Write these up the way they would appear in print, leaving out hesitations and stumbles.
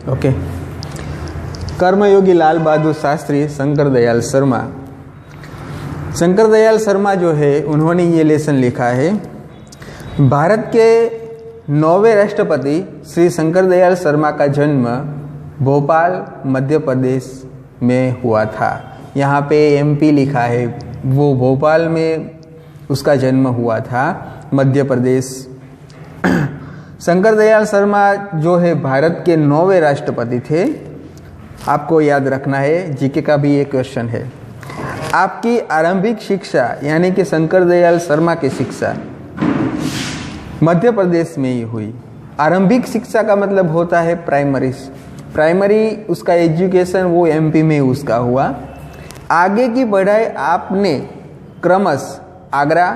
Okay. कर्मयोगी लाल बहादुर शास्त्री शंकर दयाल शर्मा। शंकर दयाल शर्मा जो है उन्होंने ये लेसन लिखा है, भारत के 9वें राष्ट्रपति श्री शंकर दयाल शर्मा का जन्म भोपाल मध्य प्रदेश में हुआ था। यहाँ पे एमपी लिखा है, वो भोपाल में उसका जन्म हुआ था, मध्य प्रदेश। शंकर दयाल शर्मा जो है भारत के 9वें राष्ट्रपति थे। आपको याद रखना है, जीके का भी एक क्वेश्चन है। आपकी आरंभिक शिक्षा यानी कि शंकर दयाल शर्मा की शिक्षा मध्य प्रदेश में ही हुई। आरंभिक शिक्षा का मतलब होता है प्राइमरी उसका एजुकेशन वो एमपी में उसका हुआ। आगे की पढ़ाई आपने क्रमशः आगरा,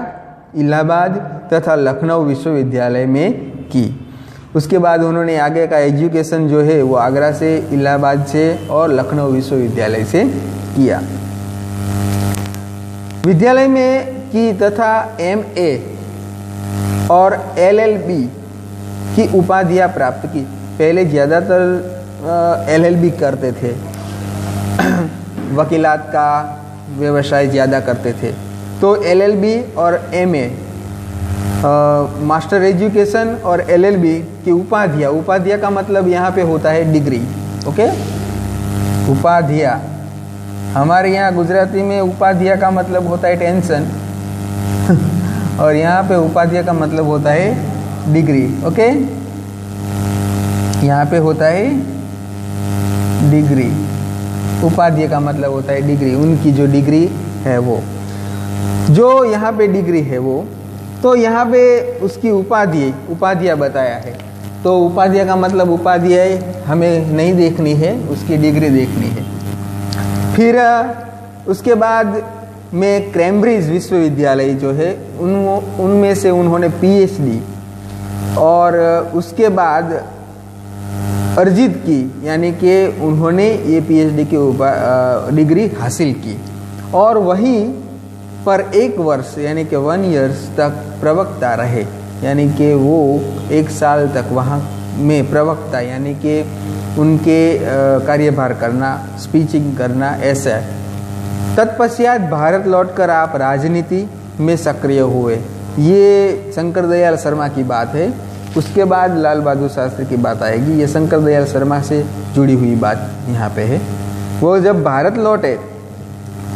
इलाहाबाद तथा लखनऊ विश्वविद्यालय में की। उसके बाद उन्होंने आगे का एजुकेशन जो है वो आगरा से, इलाहाबाद से और लखनऊ विश्वविद्यालय से किया। विद्यालय में की तथा एमए और एलएलबी की उपाधियां प्राप्त की। पहले ज़्यादातर एलएलबी करते थे, वकीलात का व्यवसाय ज़्यादा करते थे, तो एलएलबी और एमए मास्टर एजुकेशन और एलएलबी की उपाधियां का मतलब यहाँ पे होता है डिग्री। ओके, उपाधियां हमारे यहाँ गुजराती में उपाधियां का मतलब होता है टेंशन और यहाँ पे उपाधियां का मतलब होता है डिग्री। ओके, यहाँ पे होता है डिग्री, उपाधि का मतलब होता है डिग्री। उनकी जो डिग्री है वो, जो यहाँ पे डिग्री है वो, तो यहाँ पे उसकी उपाधियाँ बताया है। तो उपाधियाँ का मतलब उपाधियाँ हमें नहीं देखनी है, उसकी डिग्री देखनी है। फिर उसके बाद में कैम्ब्रिज विश्वविद्यालय जो है उनमें से उन्होंने पीएचडी और उसके बाद अर्जित की, यानी कि उन्होंने ये पीएचडी की डिग्री हासिल की और वहीं पर 1 वर्ष यानी कि 1 ईयर तक प्रवक्ता रहे, यानी कि वो 1 साल तक वहाँ में प्रवक्ता यानी कि उनके कार्यभार करना, स्पीचिंग करना, ऐसा। तत्पश्चात भारत लौटकर आप राजनीति में सक्रिय हुए। ये शंकर दयाल शर्मा की बात है। उसके बाद लाल बहादुर शास्त्री की बात आएगी। ये शंकर दयाल शर्मा से जुड़ी हुई बात यहाँ पे है। वो जब भारत लौटे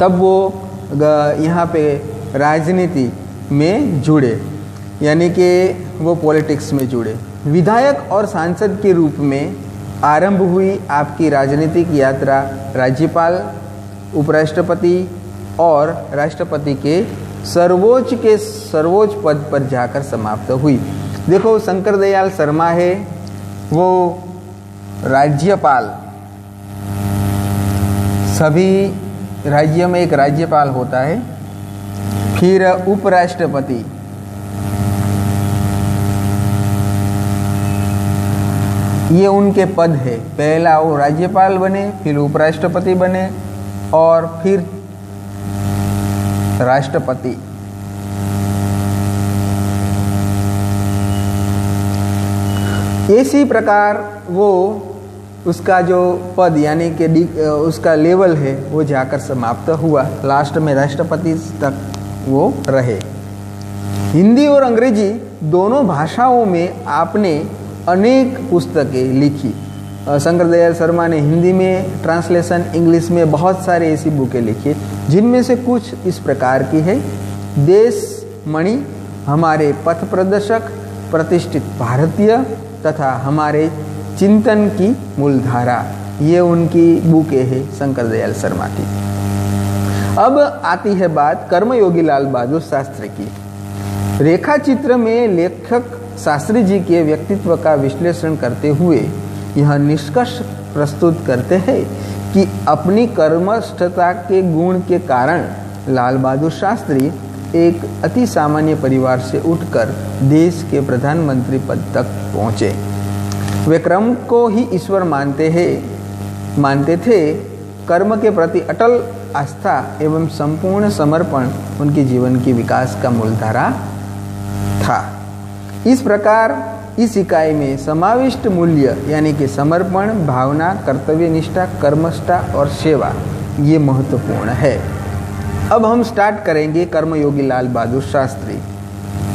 तब वो यहाँ पे राजनीति में जुड़े, यानी कि वो पॉलिटिक्स में जुड़े। विधायक और सांसद के रूप में आरंभ हुई आपकी राजनीतिक यात्रा राज्यपाल, उपराष्ट्रपति और राष्ट्रपति के सर्वोच्च पद पर जाकर समाप्त हुई। देखो, शंकर दयाल शर्मा है वो राज्यपाल, सभी राज्यों में एक राज्यपाल होता है। फिर उपराष्ट्रपति, ये उनके पद है। पहला वो राज्यपाल बने, फिर उपराष्ट्रपति बने और फिर राष्ट्रपति। इसी प्रकार वो उसका जो पद यानी कि उसका लेवल है वो जाकर समाप्त हुआ। लास्ट में राष्ट्रपति तक वो रहे। हिंदी और अंग्रेजी दोनों भाषाओं में आपने अनेक पुस्तकें लिखी। शंकर दयाल शर्मा ने हिंदी में ट्रांसलेशन, इंग्लिश में बहुत सारे ऐसी बुकें लिखी, जिनमें से कुछ इस प्रकार की है। देशमणि, हमारे पथ प्रदर्शक, प्रतिष्ठित भारतीय तथा हमारे चिंतन की मूलधारा, ये उनकी बुकें हैं शंकर दयाल शर्मा की। अब आती है बात कर्मयोगी लाल बहादुर शास्त्री की। रेखा चित्र में लेखक शास्त्री जी के व्यक्तित्व का विश्लेषण करते हुए यह निष्कर्ष प्रस्तुत करते हैं कि अपनी कर्मष्ठता के गुण के कारण लाल बहादुर शास्त्री एक अति सामान्य परिवार से उठकर देश के प्रधानमंत्री पद तक पहुँचे। वे कर्म को ही ईश्वर मानते थे। कर्म के प्रति अटल आस्था एवं संपूर्ण समर्पण उनके जीवन की विकास का मूलधारा था। इस प्रकार इस इकाई में समाविष्ट मूल्य यानी कि समर्पण, भावना, कर्तव्य निष्ठा, कर्मष्ठा और सेवा ये महत्वपूर्ण है। अब हम स्टार्ट करेंगे कर्मयोगी लाल बहादुर शास्त्री।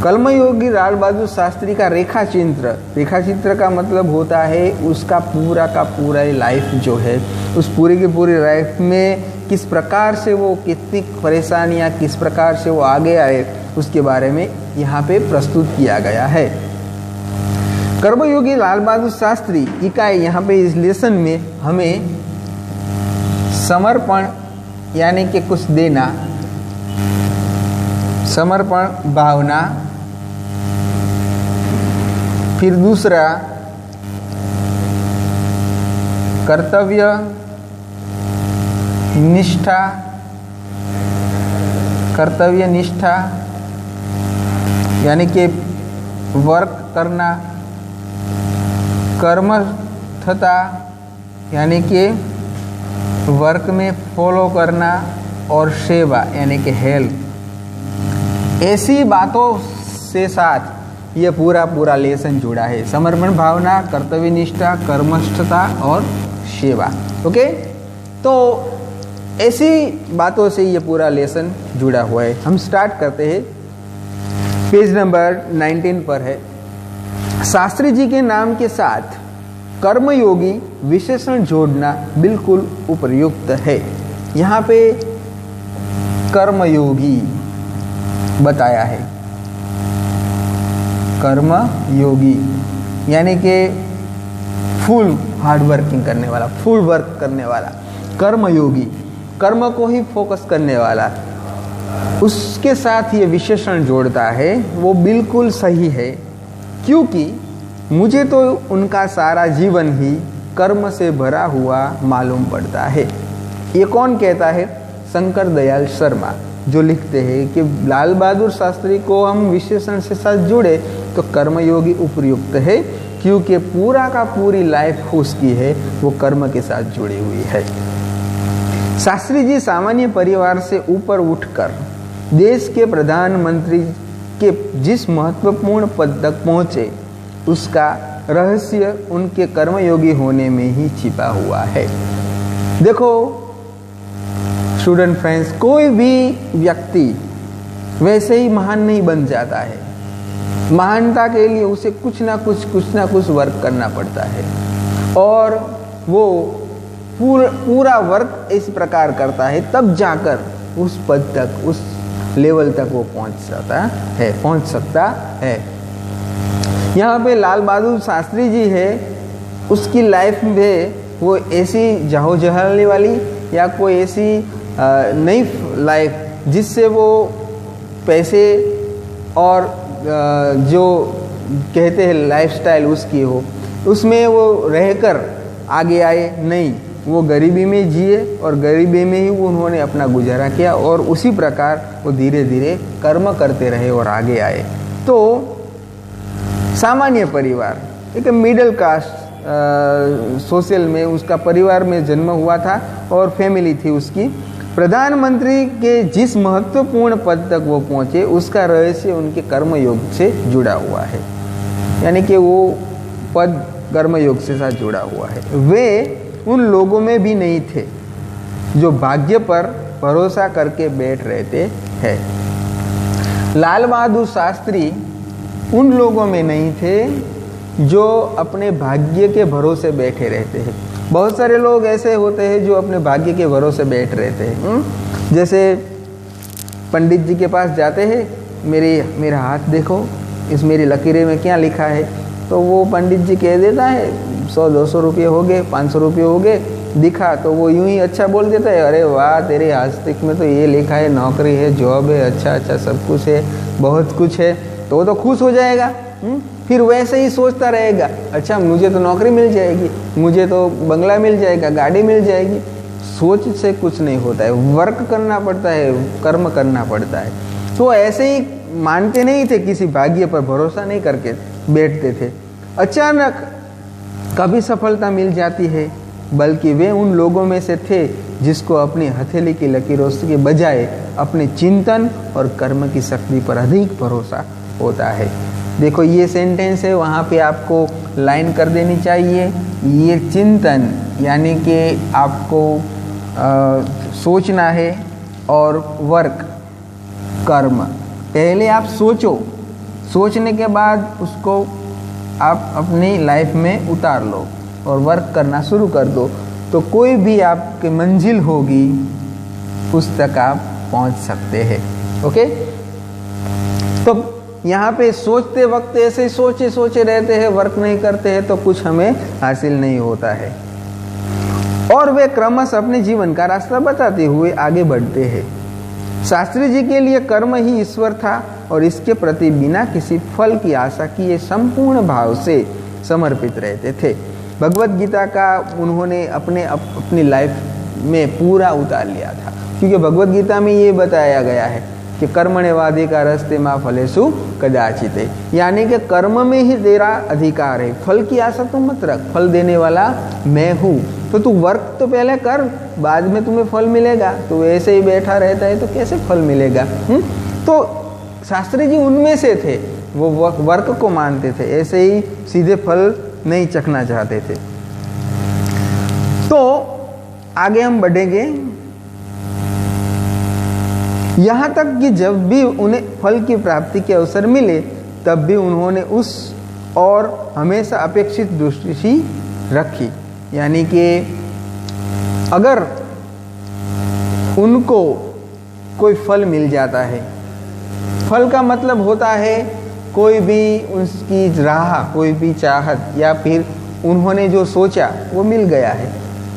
कर्मयोगी लाल बहादुर शास्त्री का रेखा चित्र का मतलब होता है उसका पूरा का पूरा लाइफ जो है, उस पूरी की पूरी लाइफ में किस प्रकार से वो कितनी परेशानियां, किस प्रकार से वो आगे आए, उसके बारे में यहाँ पे प्रस्तुत किया गया है। कर्मयोगी लाल बहादुर शास्त्री इकाई यहाँ पे इस लेसन में हमें समर्पण यानी कि कुछ देना, समर्पण भावना, फिर दूसरा कर्तव्य निष्ठा, कर्तव्य निष्ठा यानी कि वर्क करना, कर्मठता यानी कि वर्क में फॉलो करना, और सेवा यानी कि हेल्प। ऐसी बातों से साथ ये पूरा लेसन जुड़ा है, समर्पण भावना, कर्तव्य निष्ठा, कर्मष्ठता और सेवा। ओके, तो ऐसी बातों से ये पूरा लेसन जुड़ा हुआ है। हम स्टार्ट करते हैं, पेज नंबर 19 पर है। शास्त्री जी के नाम के साथ कर्मयोगी विशेषण जोड़ना बिल्कुल उपयुक्त है। यहाँ पे कर्मयोगी बताया है, कर्मयोगी यानी कि फुल हार्ड वर्किंग करने वाला, फुल वर्क करने वाला। कर्मयोगी, कर्म को ही फोकस करने वाला, उसके साथ ये विशेषण जोड़ता है, वो बिल्कुल सही है, क्योंकि मुझे तो उनका सारा जीवन ही कर्म से भरा हुआ मालूम पड़ता है। ये कौन कहता है? शंकर दयाल शर्मा, जो लिखते हैं कि लाल बहादुर शास्त्री को हम विशेषण से साथ जुड़े तो कर्मयोगी उपयुक्त है, क्योंकि पूरा का पूरी लाइफ उसकी है वो कर्म के साथ जुड़ी हुई है। शास्त्री जी सामान्य परिवार से ऊपर उठकर देश के प्रधानमंत्री के जिस महत्वपूर्ण पद तक पहुंचे, उसका रहस्य उनके कर्मयोगी होने में ही छिपा हुआ है। देखो स्टूडेंट फ्रेंड्स, कोई भी व्यक्ति वैसे ही महान नहीं बन जाता है। महानता के लिए उसे कुछ ना कुछ वर्क करना पड़ता है, और वो पूरा वर्क इस प्रकार करता है, तब जाकर उस पद तक, उस लेवल तक वो पहुंच सकता है। यहाँ पे लाल बहादुर शास्त्री जी है, उसकी लाइफ में वो ऐसी जाहो-जलाली वाली या कोई ऐसी नई लाइफ जिससे वो पैसे और जो कहते हैं लाइफस्टाइल उसकी हो, उसमें वो रहकर आगे आए नहीं, वो गरीबी में जिए और गरीबी में ही उन्होंने अपना गुजारा किया, और उसी प्रकार वो धीरे धीरे कर्म करते रहे और आगे आए। तो सामान्य परिवार, एक मिडिल कास्ट सोशल में उसका परिवार में जन्म हुआ था और फैमिली थी उसकी। प्रधानमंत्री के जिस महत्वपूर्ण पद तक वो पहुंचे, उसका रहस्य उनके कर्मयोग से जुड़ा हुआ है, यानी कि वो पद कर्मयोग से साथ जुड़ा हुआ है। वे उन लोगों में भी नहीं थे जो भाग्य पर भरोसा करके बैठ रहते हैं। लाल बहादुर शास्त्री उन लोगों में नहीं थे जो अपने भाग्य के भरोसे बैठे रहते हैं। बहुत सारे लोग ऐसे होते हैं जो अपने भाग्य के भरोसे बैठ रहते हैं। जैसे पंडित जी के पास जाते हैं, मेरा हाथ देखो, इस मेरी लकीरें में क्या लिखा है, तो वो पंडित जी कह देता है 100-200 रुपये हो गए, 500 रुपये हो गए, दिखा तो वो यूं ही अच्छा बोल देता है, अरे वाह तेरे हस्तिक में तो ये लिखा है, नौकरी है, जॉब है, अच्छा सब कुछ है, बहुत कुछ है, तो वो तो खुश हो जाएगा। फिर वैसे ही सोचता रहेगा, अच्छा मुझे तो नौकरी मिल जाएगी, मुझे तो बंगला मिल जाएगा, गाड़ी मिल जाएगी। सोच से कुछ नहीं होता है, वर्क करना पड़ता है, कर्म करना पड़ता है। तो ऐसे ही मानते नहीं थे, किसी भाग्य पर भरोसा नहीं करके बैठते थे। अचानक कभी सफलता मिल जाती है, बल्कि वे उन लोगों में से थे जिसको अपनी हथेली की लकीरों के बजाय अपने चिंतन और कर्म की शक्ति पर अधिक भरोसा होता है। देखो ये सेंटेंस है, वहाँ पे आपको लाइन कर देनी चाहिए। ये चिंतन यानी कि आपको सोचना है, और वर्क कर्म। पहले आप सोचो, सोचने के बाद उसको आप अपनी लाइफ में उतार लो और वर्क करना शुरू कर दो, तो कोई भी आपकी मंजिल होगी उस तक आप पहुंच सकते हैं। ओके, तो यहाँ पे सोचते वक्त ऐसे सोचे सोचे रहते हैं, वर्क नहीं करते हैं, तो कुछ हमें हासिल नहीं होता है। और वे क्रमशः अपने जीवन का रास्ता बताते हुए आगे बढ़ते हैं। शास्त्री जी के लिए कर्म ही ईश्वर था, और इसके प्रति बिना किसी फल की आशा किए संपूर्ण भाव से समर्पित रहते थे। भगवत गीता का उन्होंने अपनी लाइफ में पूरा उतार लिया था, क्योंकि भगवत गीता में ये बताया गया है कि कर्मण्येवाधिकार रस्ते मा फलेषु कदाचिते, यानी कि कर्म में ही तेरा अधिकार है, फल की आशा तो मत रख, फल देने वाला मैं हूँ। तो तू वर्क तो पहले कर, बाद में तुम्हें फल मिलेगा। तो ऐसे ही बैठा रहता है तो कैसे फल मिलेगा? तो शास्त्री जी उनमें से थे, वो वर्क को मानते थे, ऐसे ही सीधे फल नहीं चखना चाहते थे। तो आगे हम बढ़ेंगे, यहाँ तक कि जब भी उन्हें फल की प्राप्ति के अवसर मिले, तब भी उन्होंने उस और हमेशा अपेक्षित दृष्टि रखी। यानी कि अगर उनको कोई फल मिल जाता है, फल का मतलब होता है कोई भी उसकी राह, कोई भी चाहत, या फिर उन्होंने जो सोचा वो मिल गया है।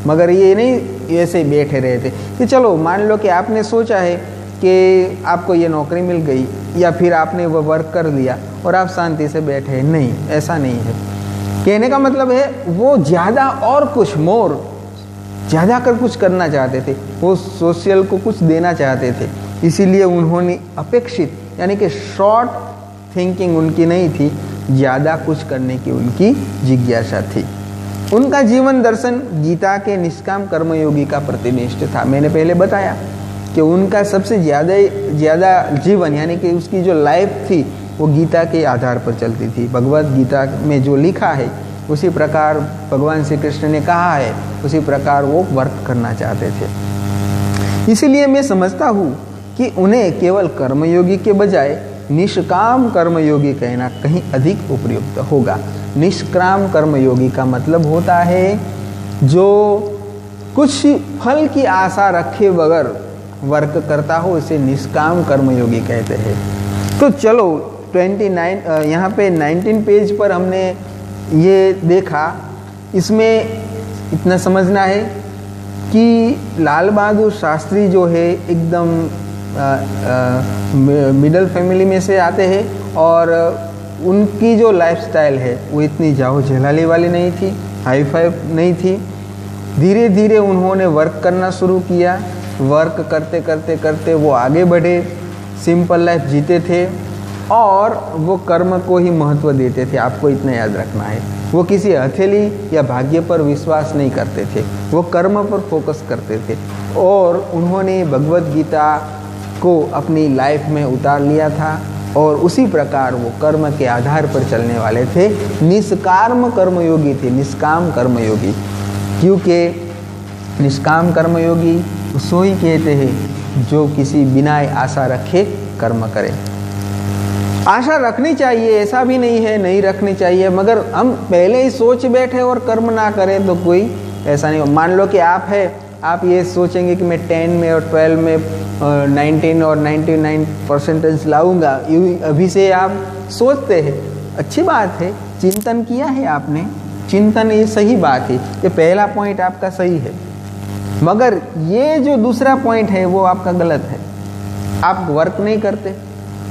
मगर ये नहीं ऐसे बैठे रहते कि चलो मान लो कि आपने सोचा है कि आपको ये नौकरी मिल गई, या फिर आपने वो वर्क कर लिया और आप शांति से बैठे। नहीं, ऐसा नहीं है। कहने का मतलब है वो ज़्यादा और कुछ मोर ज़्यादा कर कुछ करना चाहते थे, वो सोशल को कुछ देना चाहते थे। इसीलिए उन्होंने अपेक्षित यानी कि शॉर्ट थिंकिंग उनकी नहीं थी, ज़्यादा कुछ करने की उनकी जिज्ञासा थी। उनका जीवन दर्शन गीता के निष्काम कर्मयोगी का प्रतिनिष्ठ था। मैंने पहले बताया कि उनका सबसे ज़्यादा जीवन यानी कि उसकी जो लाइफ थी वो गीता के आधार पर चलती थी। भगवत गीता में जो लिखा है उसी प्रकार भगवान श्री कृष्ण ने कहा है, उसी प्रकार वो वर्क करना चाहते थे। इसीलिए मैं समझता हूँ कि उन्हें केवल कर्मयोगी के बजाय निष्काम कर्मयोगी कहना कहीं अधिक उपयुक्त होगा। निष्काम कर्मयोगी का मतलब होता है जो कुछ फल की आशा रखे बगैर वर्क करता हो, इसे निष्काम कर्मयोगी कहते हैं। तो चलो 29 यहाँ पे 19 पेज पर हमने ये देखा। इसमें इतना समझना है कि लाल बहादुर शास्त्री जो है एकदम मिडिल फैमिली में से आते हैं, और उनकी जो लाइफस्टाइल है वो इतनी जाओ जलाली वाली नहीं थी, हाई फाई नहीं थी। धीरे धीरे उन्होंने वर्क करना शुरू किया। वर्क करते करते करते वो आगे बढ़े, सिंपल लाइफ जीते थे, और वो कर्म को ही महत्व देते थे। आपको इतना याद रखना है, वो किसी हथेली या भाग्य पर विश्वास नहीं करते थे, वो कर्म पर फोकस करते थे। और उन्होंने भगवत गीता को अपनी लाइफ में उतार लिया था, और उसी प्रकार वो कर्म के आधार पर चलने वाले थे। निष्काम कर्मयोगी थे, निष्काम कर्मयोगी। क्योंकि निष्काम कर्मयोगी उसको ही कहते हैं जो किसी बिना आशा रखे कर्म करे। आशा रखनी चाहिए, ऐसा भी नहीं है नहीं रखनी चाहिए, मगर हम पहले ही सोच बैठे और कर्म ना करें तो कोई ऐसा नहीं हो। मान लो कि आप है, आप ये सोचेंगे कि मैं 10 में और 12 में 19 और 99% लाऊंगा, अभी से आप सोचते हैं, अच्छी बात है, चिंतन किया है आपने, चिंतन ये सही बात है, ये पहला पॉइंट आपका सही है। मगर ये जो दूसरा पॉइंट है वो आपका गलत है। आप वर्क नहीं करते,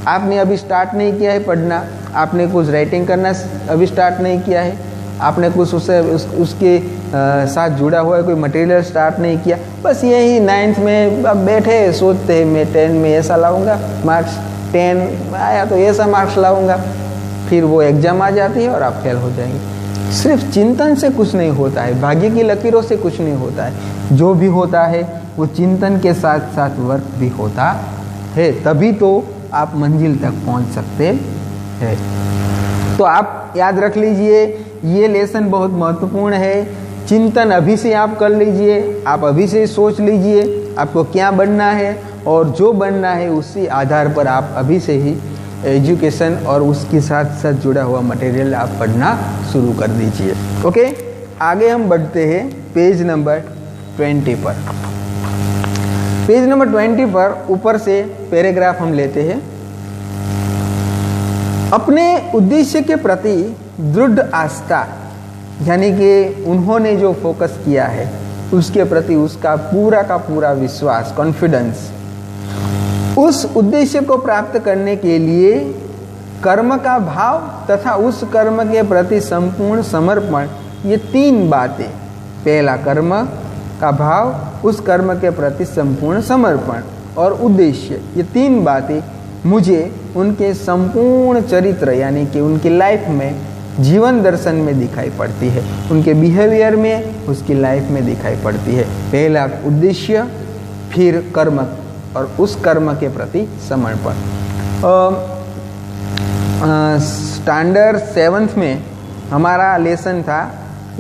आपने अभी स्टार्ट नहीं किया है पढ़ना, आपने कुछ राइटिंग करना अभी स्टार्ट नहीं किया है, आपने कुछ उसके साथ जुड़ा हुआ है कोई मटेरियल स्टार्ट नहीं किया, बस यही 9th में अब बैठे सोचते हैं मैं 10 में ऐसा लाऊंगा मार्क्स, 10 आया तो ऐसा मार्क्स लाऊंगा, फिर वो एग्ज़ाम आ जाती है और आप फेल हो जाएंगे। सिर्फ चिंतन से कुछ नहीं होता है, भाग्य की लकीरों से कुछ नहीं होता है। जो भी होता है वो चिंतन के साथ साथ वर्क भी होता है, तभी तो आप मंजिल तक पहुंच सकते हैं। तो आप याद रख लीजिए, ये लेसन बहुत महत्वपूर्ण है। चिंतन अभी से आप कर लीजिए, आप अभी से सोच लीजिए आपको क्या बनना है, और जो बनना है उसी आधार पर आप अभी से ही एजुकेशन और उसके साथ साथ जुड़ा हुआ मटेरियल आप पढ़ना शुरू कर दीजिए। ओके, आगे हम बढ़ते हैं पेज नंबर 20 पर। पेज नंबर 20 पर ऊपर से पैराग्राफ हम लेते हैं। अपने उद्देश्य के प्रति दृढ़ आस्था, यानी कि उन्होंने जो फोकस किया है उसके प्रति उसका पूरा का पूरा विश्वास, कॉन्फिडेंस, उस उद्देश्य को प्राप्त करने के लिए कर्म का भाव तथा उस कर्म के प्रति संपूर्ण समर्पण, ये तीन बातें, पहला कर्म का भाव, उस कर्म के प्रति संपूर्ण समर्पण और उद्देश्य, ये तीन बातें मुझे उनके संपूर्ण चरित्र यानी कि उनकी लाइफ में, जीवन दर्शन में दिखाई पड़ती है, उनके बिहेवियर में, उसकी लाइफ में दिखाई पड़ती है। पहला उद्देश्य, फिर कर्म और उस कर्म के प्रति समर्पण। स्टैंडर्ड 7th में हमारा लेसन था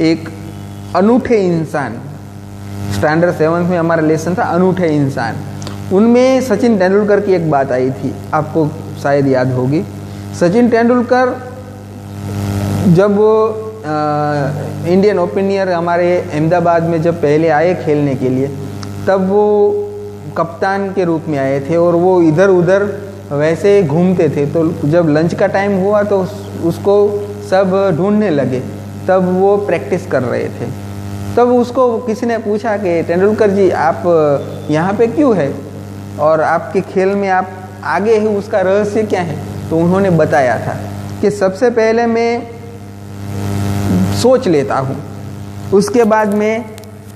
एक अनूठे इंसान। स्टैंडर्ड 7th में हमारा लेसन था अनूठे इंसान। उनमें सचिन तेंदुलकर की एक बात आई थी, आपको शायद याद होगी। सचिन तेंदुलकर जब इंडियन ओपनियर हमारे अहमदाबाद में जब पहले आए खेलने के लिए, तब वो कप्तान के रूप में आए थे और वो इधर उधर वैसे घूमते थे। तो जब लंच का टाइम हुआ तो उसको सब ढूंढने लगे, तब वो प्रैक्टिस कर रहे थे। तब उसको किसी ने पूछा कि तेंदुलकर जी आप यहाँ पे क्यों है और आपके खेल में आप आगे हैं, उसका रहस्य क्या है? तो उन्होंने बताया था कि सबसे पहले मैं सोच लेता हूँ, उसके बाद मैं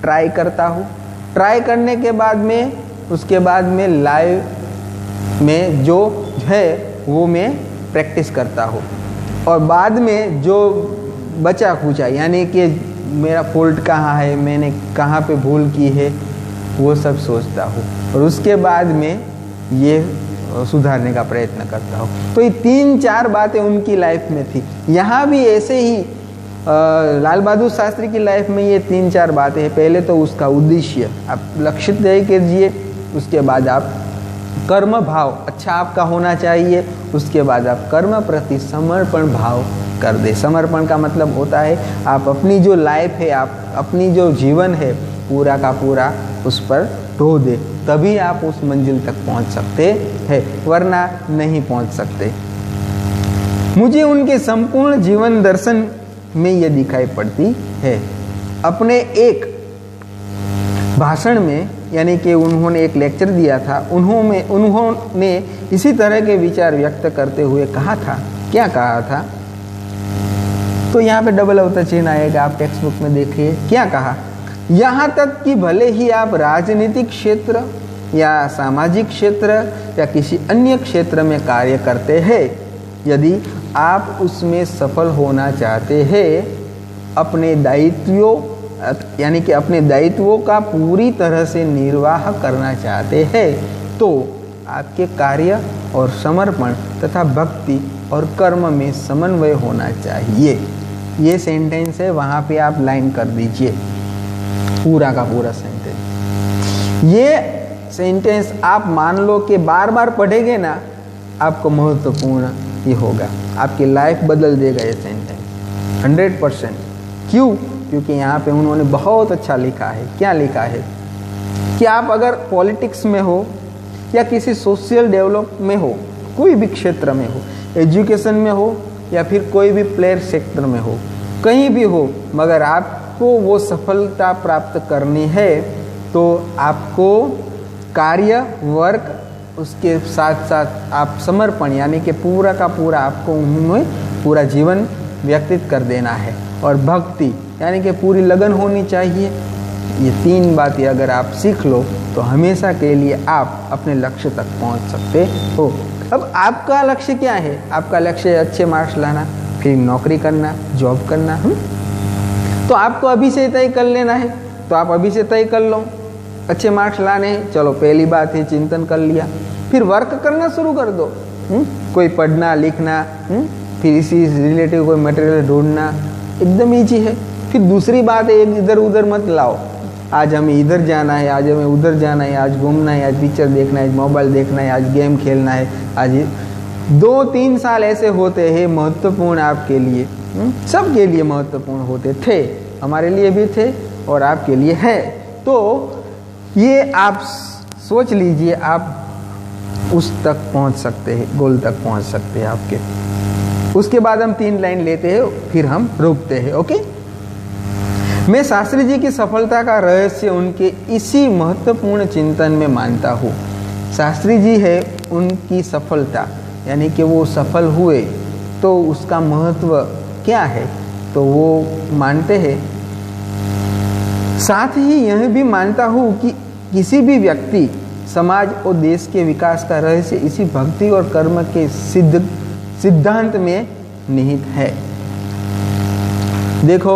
ट्राई करता हूँ, ट्राई करने के बाद में उसके बाद में लाइव में जो है वो मैं प्रैक्टिस करता हूँ, और बाद में जो बचा खुचा यानी कि मेरा फॉल्ट कहाँ है, मैंने कहाँ पे भूल की है, वो सब सोचता हूँ और उसके बाद में ये सुधारने का प्रयत्न करता हूँ। तो ये 3-4 बातें उनकी लाइफ में थी। यहाँ भी ऐसे ही लाल बहादुर शास्त्री की लाइफ में ये 3-4 बातें हैं। पहले तो उसका उद्देश्य आप लक्षित तय कीजिए, उसके बाद आप कर्म भाव अच्छा आपका होना चाहिए, उसके बाद आप कर्म प्रति समर्पण भाव कर दे। समर्पण का मतलब होता है आप अपनी जो लाइफ है, आप अपनी जो जीवन है पूरा का पूरा उस पर ढो दे, तभी आप उस मंजिल तक पहुंच सकते हैं, वरना नहीं पहुंच सकते। मुझे उनके संपूर्ण जीवन दर्शन में ये दिखाई पड़ती है। अपने एक भाषण में यानी कि उन्होंने एक लेक्चर दिया था, उन्होंने इसी तरह के विचार व्यक्त करते हुए कहा था। क्या कहा था? तो यहाँ पे डबल अवतरण चिन्ह आएगा, आप टेक्स्ट बुक में देखिए क्या कहा। यहाँ तक कि भले ही आप राजनीतिक क्षेत्र या सामाजिक क्षेत्र या किसी अन्य क्षेत्र में कार्य करते हैं, यदि आप उसमें सफल होना चाहते हैं, अपने दायित्वों यानी कि अपने दायित्वों का पूरी तरह से निर्वाह करना चाहते हैं, तो आपके कार्य और समर्पण तथा भक्ति और कर्म में समन्वय होना चाहिए। ये सेंटेंस है, वहाँ पे आप लाइन कर दीजिए पूरा का पूरा सेंटेंस। ये सेंटेंस आप मान लो कि बार बार पढ़ेंगे ना, आपको महत्वपूर्ण ये होगा, आपकी लाइफ बदल देगा ये सेंटेंस 100%। क्यों? क्योंकि यहाँ पे उन्होंने बहुत अच्छा लिखा है। क्या लिखा है कि आप अगर पॉलिटिक्स में हो या किसी सोशल डेवलप में हो, कोई भी क्षेत्र में हो, एजुकेशन में हो या फिर कोई भी प्लेयर सेक्टर में हो, कहीं भी हो, मगर आपको वो सफलता प्राप्त करनी है तो आपको कार्य वर्क उसके साथ साथ आप समर्पण यानी कि पूरा का पूरा आपको उनमें पूरा जीवन व्यतीत कर देना है, और भक्ति यानी कि पूरी लगन होनी चाहिए। ये 3 बातें अगर आप सीख लो तो हमेशा के लिए आप अपने लक्ष्य तक पहुंच सकते हो। अब आपका लक्ष्य क्या है? आपका लक्ष्य है अच्छे मार्क्स लाना, फिर नौकरी करना, जॉब करना। तो आपको अभी से तय कर लेना है, तो आप अभी से तय कर लो अच्छे मार्क्स लाने हैं। चलो पहली बात है चिंतन कर लिया, फिर वर्क करना शुरू कर दो। कोई पढ़ना लिखना फिर इसी रिलेटिव कोई मटेरियल ढूंढना एकदम ईजी है। फिर दूसरी बात है, एक इधर उधर मत लाओ, आज हमें इधर जाना है, आज हमें उधर जाना है, आज घूमना है, आज पिक्चर देखना है, मोबाइल देखना है, आज गेम खेलना है। आज 2-3 साल ऐसे होते हैं महत्वपूर्ण आपके लिए, सबके लिए महत्वपूर्ण होते थे, हमारे लिए भी थे और आपके लिए है। तो ये आप सोच लीजिए, आप उस तक पहुंच सकते हैं, गोल तक पहुंच सकते हैं आपके। उसके बाद हम 3 लाइन लेते हैं, फिर हम रुकते हैं। ओके, मैं शास्त्री जी की सफलता का रहस्य उनके इसी महत्वपूर्ण चिंतन में मानता हूँ। शास्त्री जी है उनकी सफलता, यानी कि वो सफल हुए तो उसका महत्व क्या है, तो वो मानते हैं। साथ ही यह भी मानता हूँ कि किसी भी व्यक्ति, समाज और देश के विकास का रहस्य इसी भक्ति और कर्म के सिद्धांत में निहित है। देखो,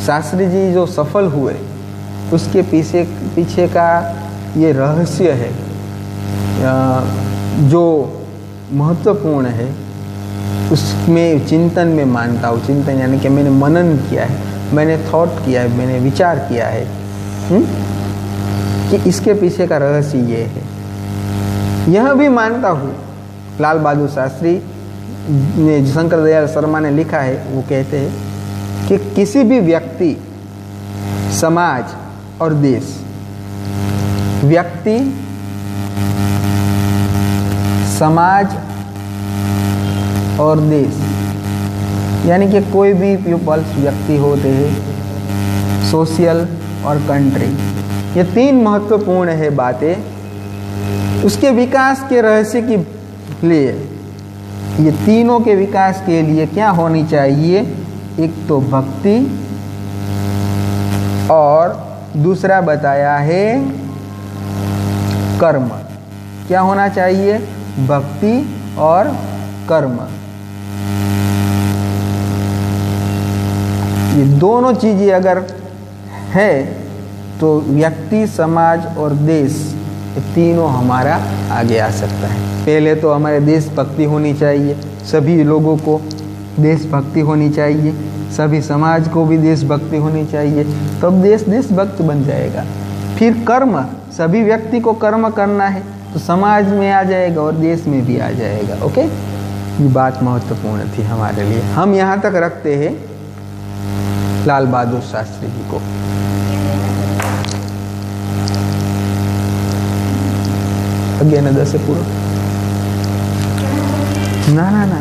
शास्त्री जी जो सफल हुए उसके पीछे का ये रहस्य है जो महत्वपूर्ण है, उसमें चिंतन में मानता हूँ। चिंतन यानी कि मैंने मनन किया है, मैंने थॉट किया है, मैंने विचार किया है कि इसके पीछे का रहस्य ये है। यह भी मानता हूँ, लाल बहादुर शास्त्री ने, शंकर दयाल शर्मा ने लिखा है, वो कहते हैं कि किसी भी व्यक्ति, समाज और देश, व्यक्ति, समाज और देश, यानी कि कोई भी पीपल्स, व्यक्ति होते हैं, सोशल और कंट्री, ये 3 महत्वपूर्ण है बातें। उसके विकास के रहस्य के लिए, ये तीनों के विकास के लिए क्या होनी चाहिए? एक तो भक्ति और दूसरा बताया है कर्म। क्या होना चाहिए? भक्ति और कर्म। ये दोनों चीजें अगर है तो व्यक्ति, समाज और देश, ये तीनों हमारा आगे आ सकता है। पहले तो हमारे देशभक्ति होनी चाहिए, सभी लोगों को देशभक्ति होनी चाहिए, सभी समाज को भी देशभक्ति होनी चाहिए, तब देश देशभक्त बन जाएगा। फिर कर्म, सभी व्यक्ति को कर्म करना है तो समाज में आ जाएगा और देश में भी आ जाएगा। ओके, ये बात महत्वपूर्ण थी हमारे लिए। हम यहाँ तक रखते हैं लाल बहादुर शास्त्री जी को। अज्ञान 10 से पूरा ना ना ना